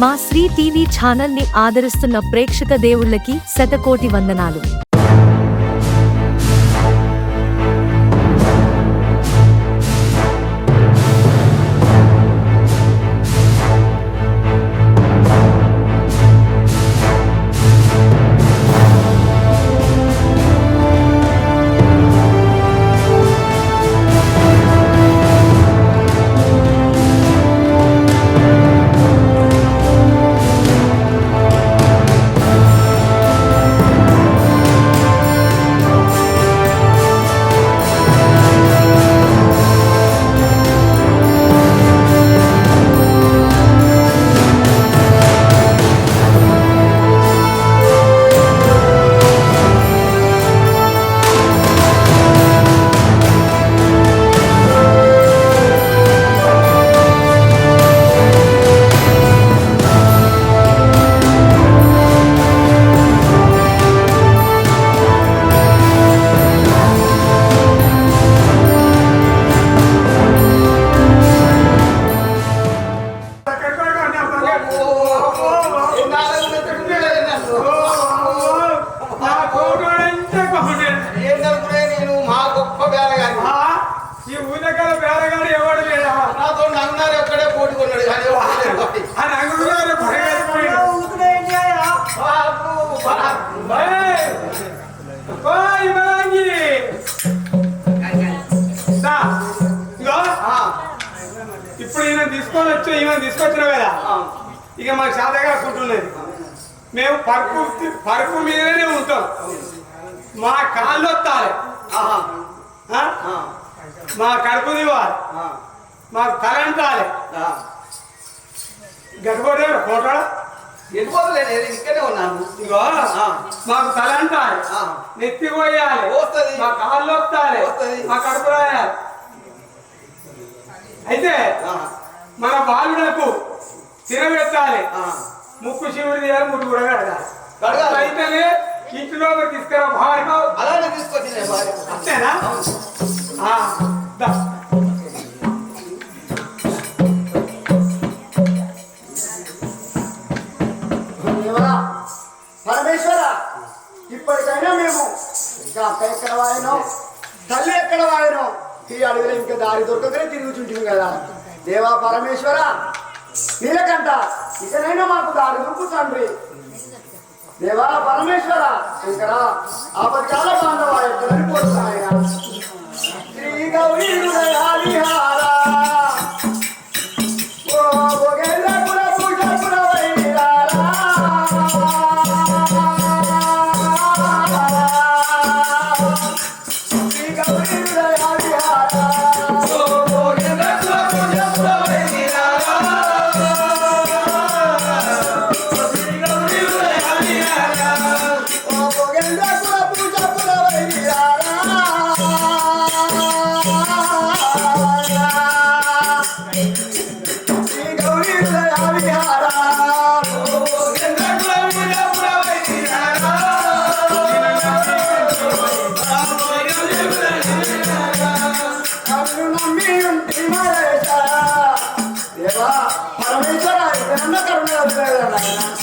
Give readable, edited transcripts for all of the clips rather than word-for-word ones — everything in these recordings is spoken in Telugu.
మా శ్రీ టీవీ ఛానల్ ని ఆదరిస్తున్న ప్రేక్షక దేవుళ్ళకి శతకోటి వందనాలు. ఇప్పుడు ఈయన తీసుకొచ్చినావు కదా, ఇక మాకు శాతగా కుంటున్నది. మేము పరుపు మీదనే ఉంటాం. మా కాళ్ళు వస్తాయి, మా కడుపు దివాలి, మాకు తల అంటాలి. గడ్డపోతే ఫోటో వెళ్ళిపోతలేదు, ఇక్కడే ఉన్నాను. ఇగో మాకు తల అంటాలి, నెత్తి పోయాలి, మా కాళ్ళు వస్తాయి, మా కడుపు రాయాలి. అయితే మన బాలుడకు తినబెట్టాలి, ముక్కు శివుడు తీయాలి, ముట్టు కూడా కడగాలి. అయితేనే ఇంటిలో తీసుకురా భార్య. అలానే తీసుకొచ్చింది అంతేనా? పరమేశ్వర, ఇప్పటికైనా మేము ఇంకా అక్క ఎక్కడ వాడినాం, తల్లి ఎక్కడ వాడినాం, ఈ అడవిలో ఇంకా దారి దొరకకనే తిరుగుతుంటుంది కదా. దేవా పరమేశ్వర నీలకంట, ఇకనైనా మాకు దారి దొరుకు తండ్రి. దేవా పరమేశ్వర ఇక్కడ ఆపత్కాల బాంధవ ఎక్కడని పోతున్నాయన శ్రీ గౌరీ హరిహారా Hare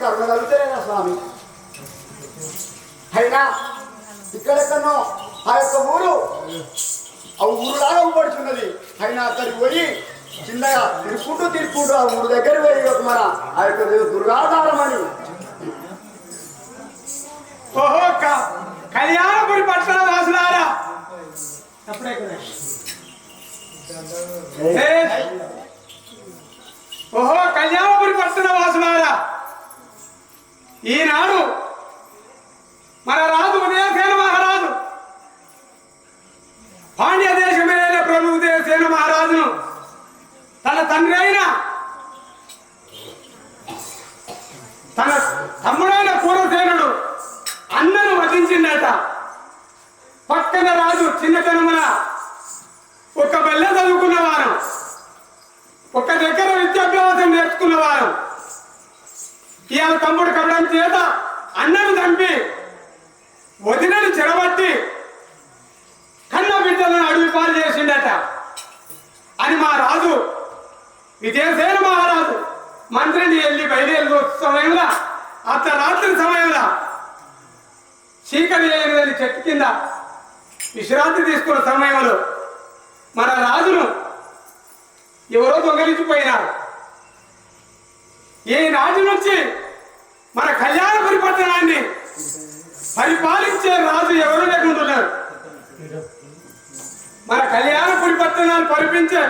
కరుణ కలుగుతలేదా స్వామి? అయినా ఇక్కడెక్కడో ఆ యొక్క ఊరు ఆ ఊరులాగా ఊపడుచున్నది. అయినా అక్కడికి పోయి చిన్నగా తిరుక్కుంటూ ఆ ఊరు దగ్గర పోయి మన ఆ యొక్క దుర్గాధారం అని. ఓహో కళ్యాణపురి పట్టణ వాసులారా, ఓహో కళ్యాణపురి పట్టణ వాసులారా, ఈనాడు మన రాజు ఉదయసేన మహారాజు పాండ్య దేశమైన ప్రభు ఉదయసేన మహారాజును తన తండ్రి అయిన తన తమ్ముడైన పూర్వసేనుడు అన్నను వధించిందట. పక్కన రాజు చిన్నతనమున ఒక బల్లె చదువుకున్నవారు, ఒక దగ్గర విద్యాభ్యాసం నేర్చుకున్నవారు. ఇవాళ తమ్ముడు కవ్వడం చేత అన్నను చంపి వదినని చెరబట్టి కన్న బిడ్డలను అడవి పాలు చేసిండట అని మా రాజు విజయసేన మహారాజు మంత్రిని వెళ్ళి బయలుదేరి సమయంలో అర్ధరాత్రి సమయంలో చీకటి లేని చెట్టు కింద విశ్రాంతి తీసుకున్న సమయంలో మన రాజును ఎవరో దొంగలించిపోయినారు. ఈ నాటి నుంచి మన కళ్యాణపురి పట్టణాన్ని పరిపాలించే రాజు ఎవరు లేకుంటున్నారు. మన కళ్యాణపురి పట్టణాన్ని పరిపించే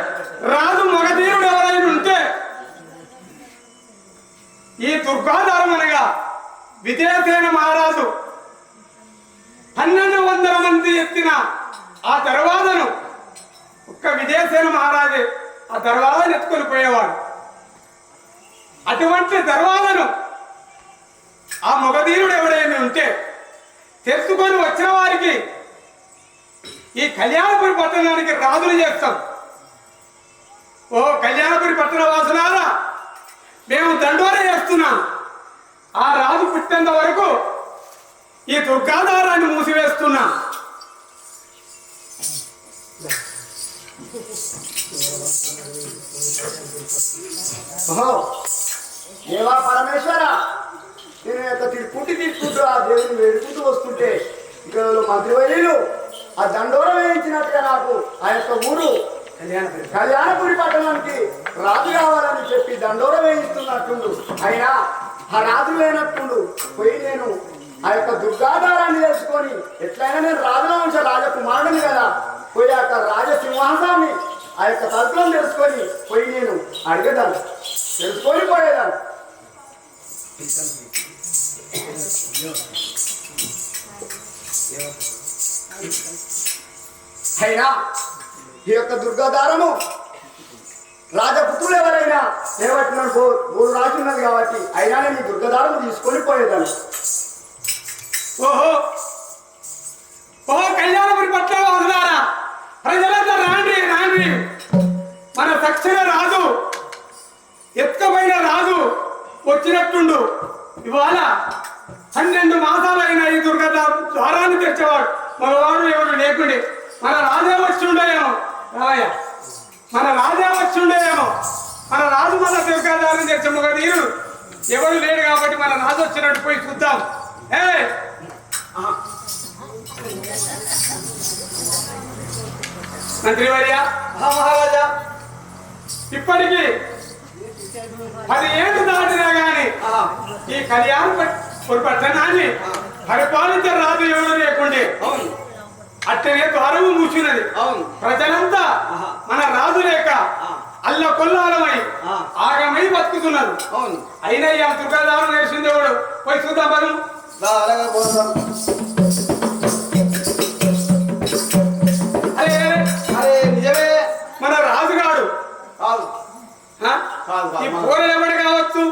రాజు మగధీరుడు ఎవరైనా ఉంటే ఈ దుర్గాధారం అనగా విజయసేన మహారాజు 1200 మంది ఎత్తిన ఆ దర్వాజను ఒక్క విజయసేన మహారాజే ఆ దర్వాజను ఎత్తుకొని పోయేవాడు. అటువంటి దర్వాజను ఆ మగధీరుడు ఎవడైనా ఉంటే తెచ్చుకొని వచ్చిన వారికి ఈ కళ్యాణపురి పట్టణానికి రాజులు చేస్తాం. ఓ కళ్యాణపురి పట్టణ వాసులారా, మేము దండోర చేస్తున్నాం. ఆ రాజు పుట్టేంత వరకు ఈ దుర్గాధారాన్ని మూసివేస్తున్నాం. దేవా పరమేశ్వర, నేను యొక్క తిరుక్కుంటూ ఆ దేవుని వేడుకుంటూ వస్తుంటే ఇక్కడ మంత్రివర్యులు ఆ దండోర వేయించినట్టుగా నాకు ఆ యొక్క ఊరు కళ్యాణపురి పట్టణానికి రాజు కావాలని చెప్పి దండోర వేయిస్తున్నట్టుండు. అయినా ఆ రాజు లేనట్టుండు. పోయి నేను ఆ యొక్క దుర్గాధారాన్ని తెలుసుకొని ఎట్లయినా నేను రాజవంశ రాజకుమారుడిని కదా, పోయి ఆ యొక్క రాజసింహాసాన్ని ఆ యొక్క తలుపులను తెలుసుకొని పోయి నేను అడిగేదాన్ని, తెలుసుకొని పోయేదాన్ని. అయినా ఈ యొక్క దుర్గాధారము రాజపుత్రులు ఎవరైనా లేవట్టిన మూడు రాజు ఉన్నది కాబట్టి అయినా నేను ఈ దుర్గాధారము తీసుకొని పోయేదాన్ని. ఓహో ఓహో కళ్యాణపురి పట్ల వాసులారా, ప్రజలంతా రాండి రాండి. మన తక్షణ రాజు ఎత్తుకపోయిన రాజు వచ్చినట్టుండు. ఇవాళ 12 మాసాలైన ఈ ద్వారాన్ని తెచ్చేవాడు మగవాడు ఎవరు లేకుండే. మన రాజే వచ్చి ఉండేమో రాయ, మన రాజే వచ్చి ఉండేమో. మన రాజు మన దుర్గాధారాన్ని తెచ్చే మగధీరుడు ఎవరు లేడు కాబట్టి మన రాజు వచ్చినట్టు పోయి చూద్దాం. మంత్రివర్య మహారాజా, ఇప్పటికీ 10 ఏళ్ళు దాటినా గాని ఈ కళ్యాణపురి పట్టణాన్ని పరిపాలించే రాజు ఎవరు లేకుండే. అట్టనే ద్వారము మూసినది. ప్రజలంతా మన రాజు లేక అల్ల కొల్లాలమై ఆగమై బతుకుతున్నారు. అయినా ఈ దుర్గాధారం నేర్చింది ఎవడు పోయి చూద్దాం. మనం నిజమే, మన రాజుగాడు ఈ పోరలు ఎవడు కావచ్చు.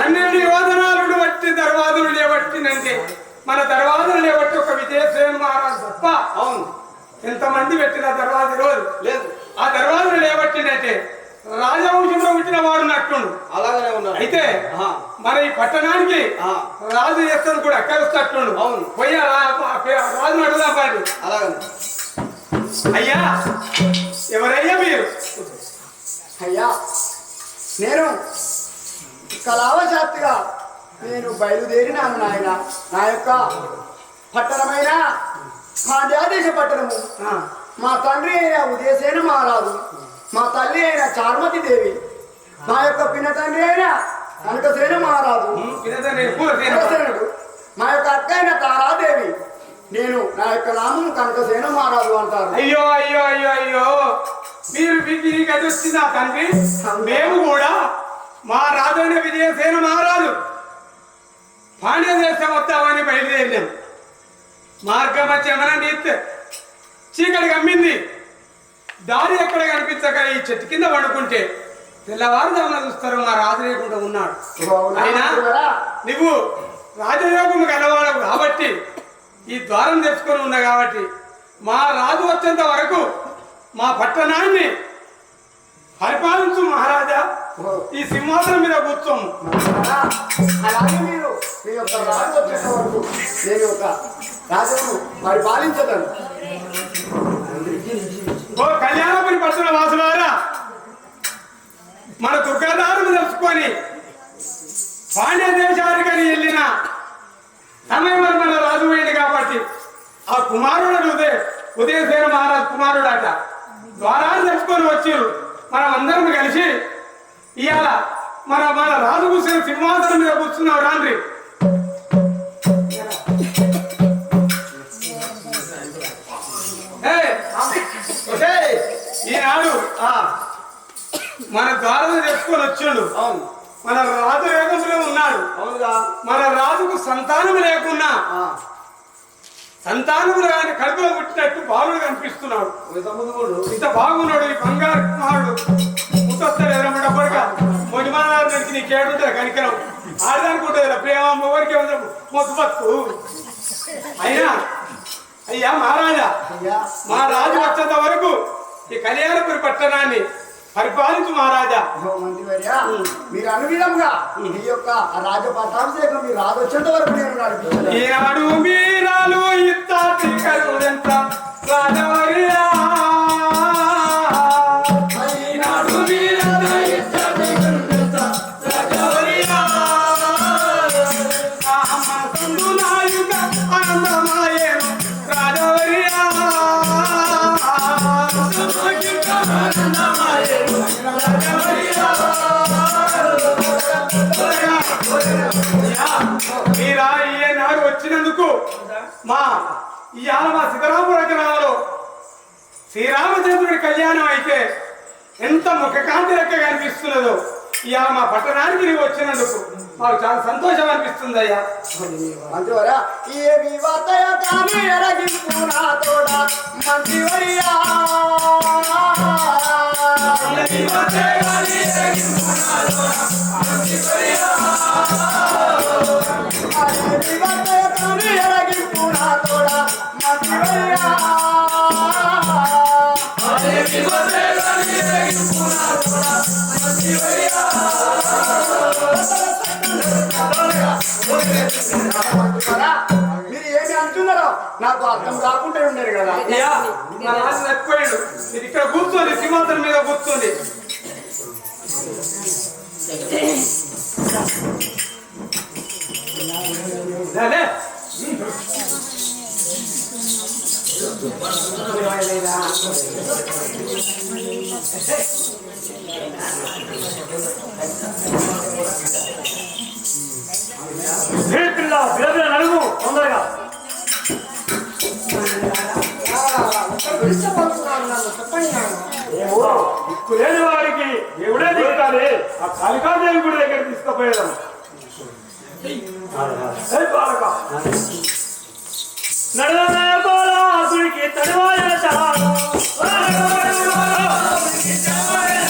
12 యోధనాలు బట్టి దర్వాదులు లేబట్టినంటే మన దర్వాదులు లేబట్టి ఒక విజయసేన మహారాజు తప్ప ఎంతమంది పెట్టిన దర్వాజు రోజు లేదు. ఆ దర్వాదులు లేబట్టినట్టే రాజవంశంలో పుట్టిన వాడు నట్టుండు. అలాగనే ఉన్నాడు. అయితే మన ఈ పట్టణానికి రాజు చేస్తాను కూడా అక్కరుస్తట్టుండు. పోయి రాజును అడుగుదాం పండి. అలాగనే అయ్యా, ఎవరయ్యా మీరు? అయ్యా, నేను కళావశాత్తుగా నేను బయలుదేరినాను నాయన. నా యొక్క పట్టణమైన మాధ్యాదేశ పట్టణము. మా తండ్రి అయిన ఉదయసేన మహారాజు, మా తల్లి అయిన చార్మతి దేవి, మా యొక్క పిన తండ్రి అయిన కనకసేన మహారాజు, కులసేనుడు, మా యొక్క అక్క అయిన తారాదేవి. నేను నా యొక్క నామం కనకసేన మహారాజు అంటారు. అయ్యో అయ్యో అయ్యో అయ్యో, మీరు మీకు అది వచ్చిందా తండ్రి? మేము కూడా మా రాజైన విజయసేన మహారాజు పాండ్య దేశం వద్దామని బయలుదేరినాం. మార్గమధ్యమన నీత్ చీకటి కమ్మింది. దారి ఎక్కడ కనిపించక ఈ చెట్టు కింద పడుకుంటే తెల్లవారుజామున చూస్తారు మా రాజు లేకుండా ఉన్నాడు. అయినా నువ్వు రాజయోగము గలవాడవు కాబట్టి ఈ ద్వారం తెచ్చుకొని ఉన్నా కాబట్టి మా రాజు వచ్చేంత వరకు మా పట్టణాన్ని పరిపాలించు మహారాజా. ఈ సింహాసనం మీద కూర్చోము. అలాగే మీరు మీ యొక్క రాజు వచ్చేంత వరకు నేను ఒక రాజును పరిపాలించదను. ఓ కళ్యాణపురి పట్టణ వాసులారా, మన దుర్గాదారులు తెలుసుకొని పాండ్య దేశానికి వెళ్ళిన సమయం మన రాజు పోయింది కాబట్టి ఆ కుమారుడు ఉదయసేన మహారాజు కుమారుడట ద్వారాన్ని తెలుసుకొని వచ్చారు. మనం అందరం కలిసి ఇవాళ మన రాజు కూర్చుని సింహాసనం మీద కూర్చున్నాం. రాండ్రి ఈనాడు మన ద్వారం తెచ్చుకొని వచ్చాడు. మన రాజు యోగంలో ఉన్నాడు. మన రాజుకు సంతానం లేకున్నా సంతానములు కానీ కడుపులో పుట్టినట్టు బాలుడు కనిపిస్తున్నాడు. ఇంత బాగున్నాడు ఈ బంగారు కుమారుడు. ముట్టొస్తాడు ఎదురమ్మడప్పటిక మొజమానానికి నీకు ఏడుంటుంది కనికరం. ఆడదానికి ఉంటుంది ప్రేమ ఎవరికి మొద్దు బతుకు. అయినా అయ్యా మహారాజా, మా రాజు వచ్చేంత వరకు ఈ కళ్యాణపురి పట్టణాన్ని పరిపాలించు మహారాజా. మీరు అనువిధంగా ఈ యొక్క రాజ పట్టాభిషేకం మీ రాజు వచ్చేంత వరకు నేను నడిపించాను. ఈనాడు మీరాలు ఇత్త రాజవరియా. ఈనాడు మీరాలు సందునాయుక ఆనందమాయేను రాజవరియా. మీరా ఈనాడు వచ్చినందుకు ఇవాళ మా సిద్ధరామపుర గ్రామంలో శ్రీరామచంద్రుడి కళ్యాణం అయితే ఎంత ముఖకాంతి లెక్క కనిపిస్తున్నదో ఇవాళ మా పట్టణానికి నీవు వచ్చినందుకు మాకు చాలా సంతోషం అనిపిస్తుంది అయ్యా. మంచివరా ఏమి వాతయ కాని ఎరగింపు నా తోడ మంచివరియా. ఏమి వాతయ కాని ఎరగింపు నా తోడ మంచివరియా. ఏమి వాతయ కాని ఎరగింపు నా తోడ మంచివరియా. ఏమి వాతయ కాని ఎరగింపు నా తోడ మంచివరియా. మీరు ఏమి అంటున్నారో నాకు అర్థం కాకుండా ఉండరు కదా. మా రాజు చచ్చిపోయాడు. మీరు ఇక్కడ కూర్చోండి, సింహాసనం మీద కూర్చోండి. నడుము తొందరగా లేని వాడికి దేవుడే దిగుతాడే. ఆ కాళికాదేవి గుడి దగ్గర తీసుకుపోయేదాం. నడవనే బాలాసుడికి తడివాయ చాలు. బాలాసుడికి తడివాయ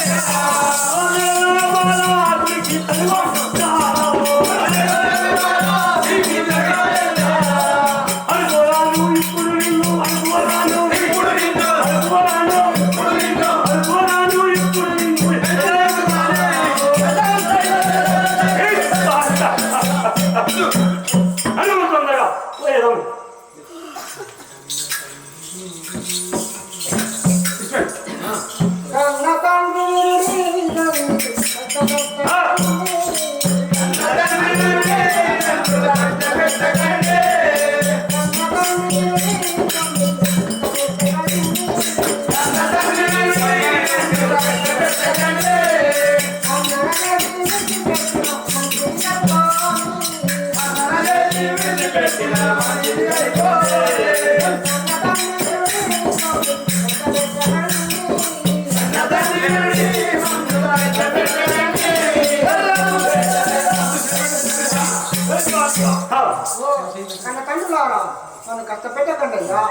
కన్న కండులారా నన్ను కష్టపెట్టకండి అయ్యా.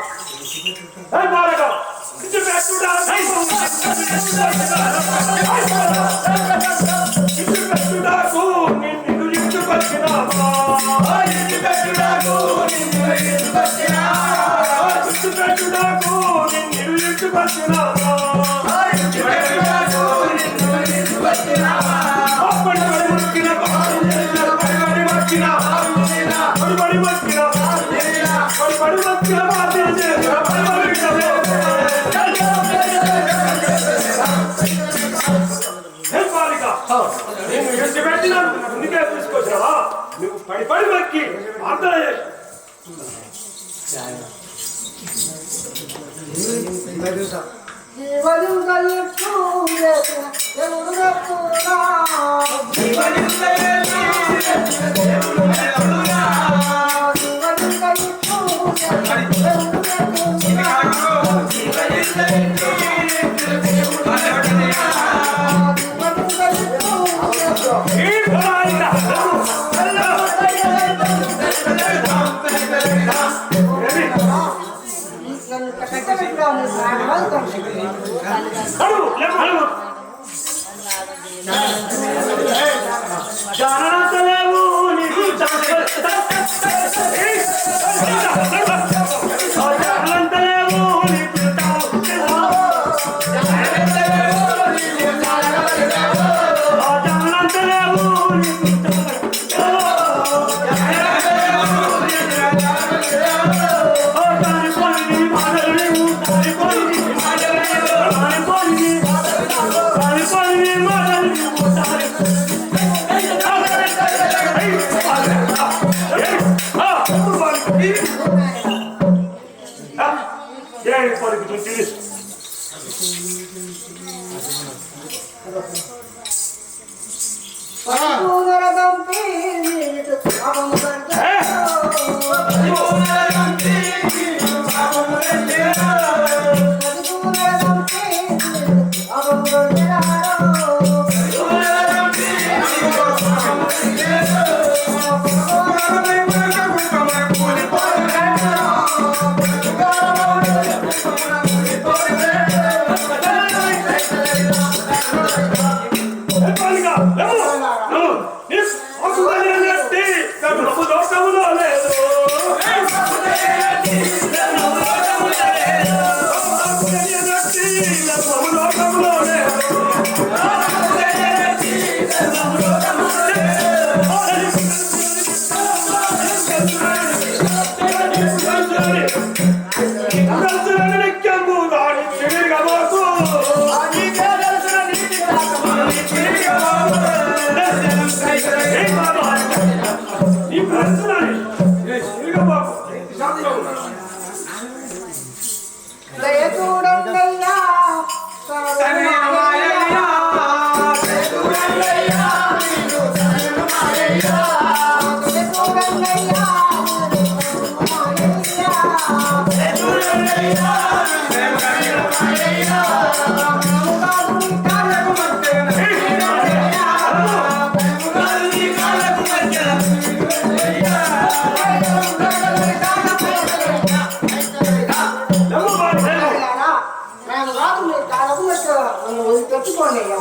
తీసుకొచ్చావా నువ్వు పడి పడి మక్కి అర్థం జానతలేవు నీకు జానతలేవు నీకు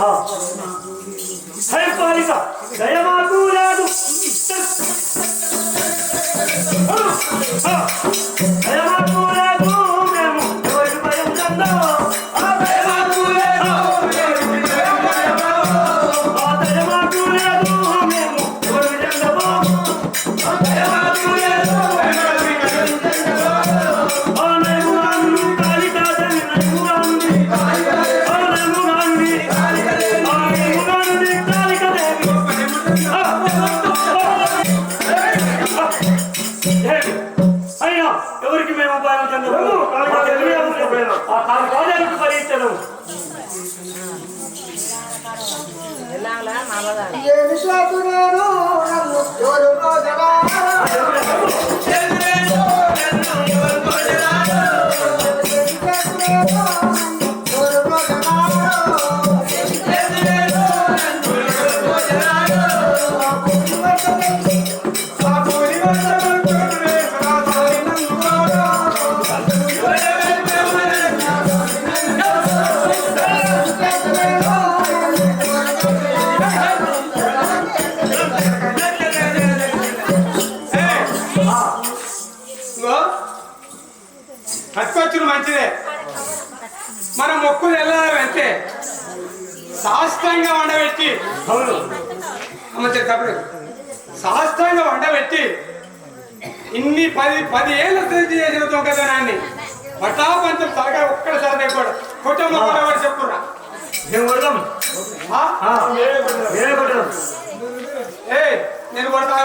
Oh మంచిదే. మన మొక్కులు వెళ్ళాలంటే శాస్త్రంగా వండబెట్టి అవును అమ్మచ్చేటప్పుడు శాస్త్రంగా వండబెట్టి ఇన్ని 10 ఏళ్ళ చేసిన దొంగతనాన్ని పటాపంచం తలగా ఒక్కడ సరదా కూడా కుటుంబం కూడా చెప్పుకున్నా. మేము కొడదాం. ఏ నేను కొడతా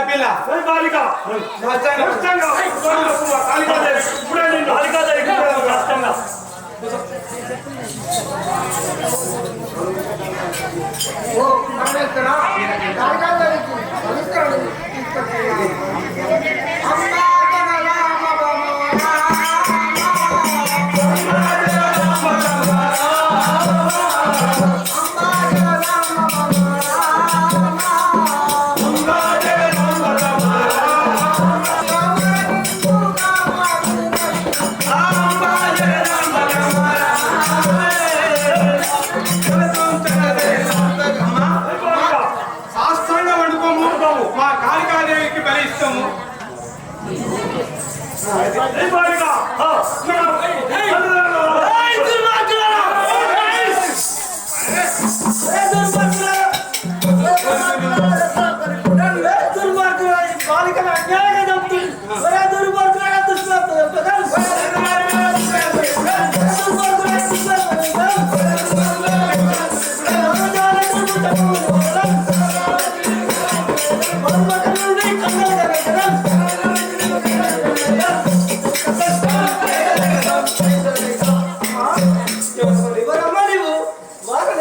పిల్ల కాళికా శాస్త్రంగా వండుకోము, మా కాళికాదేవికి బలి ఇస్తాము.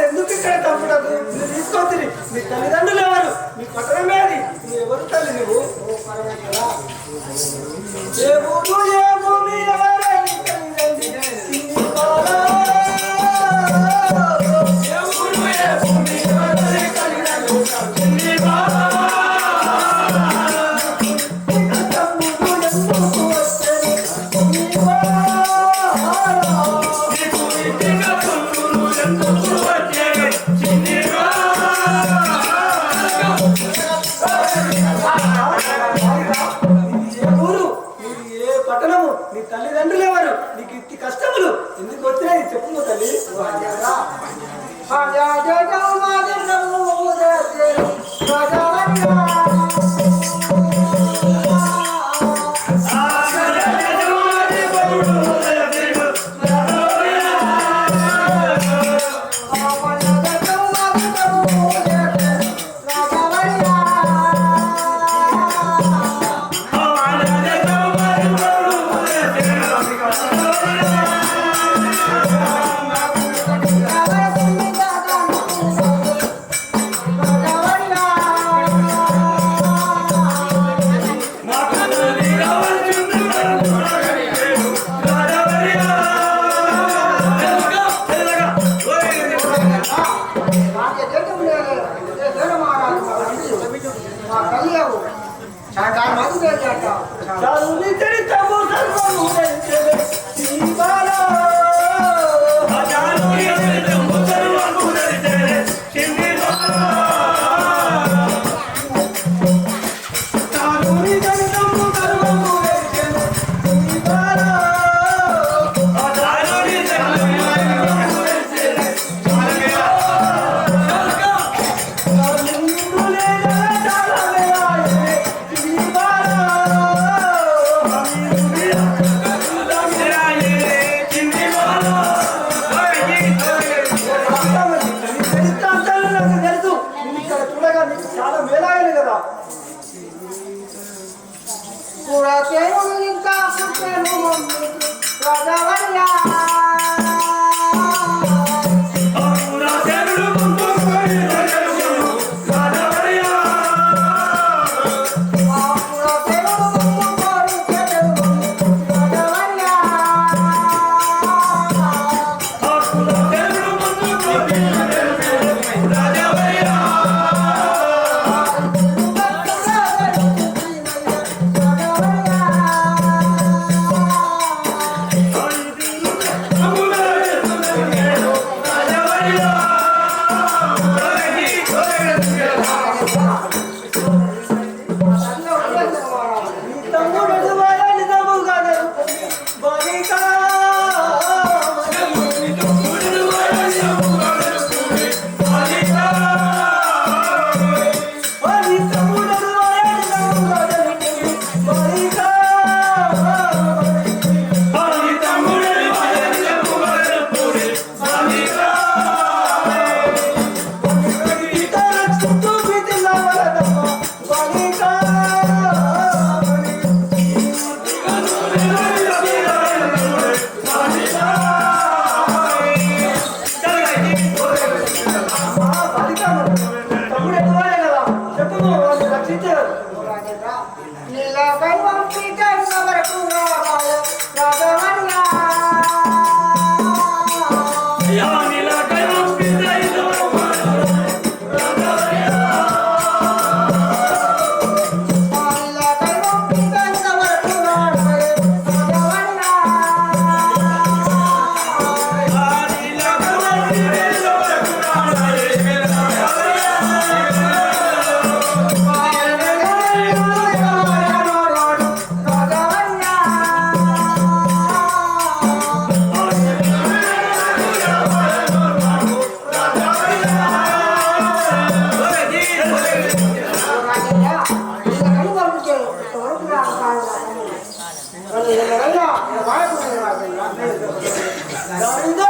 ఎందుకు ఇక్కడ తప్పుడదు తీసుకోవచ్చు. మీ తల్లిదండ్రులు ఎవరు? మీ పట్టణం ఏది? నువ్వు ఎవరు తల్లి? నువ్వు ఏ ఊరు ఏ భూమి ఎవరని పట్టణము నీ తల్లిదండ్రులు ఎవరు? నీకు ఇట్టి కష్టములు ఎందుకు వచ్చినాయి చెప్పు తల్లి. గోవిందో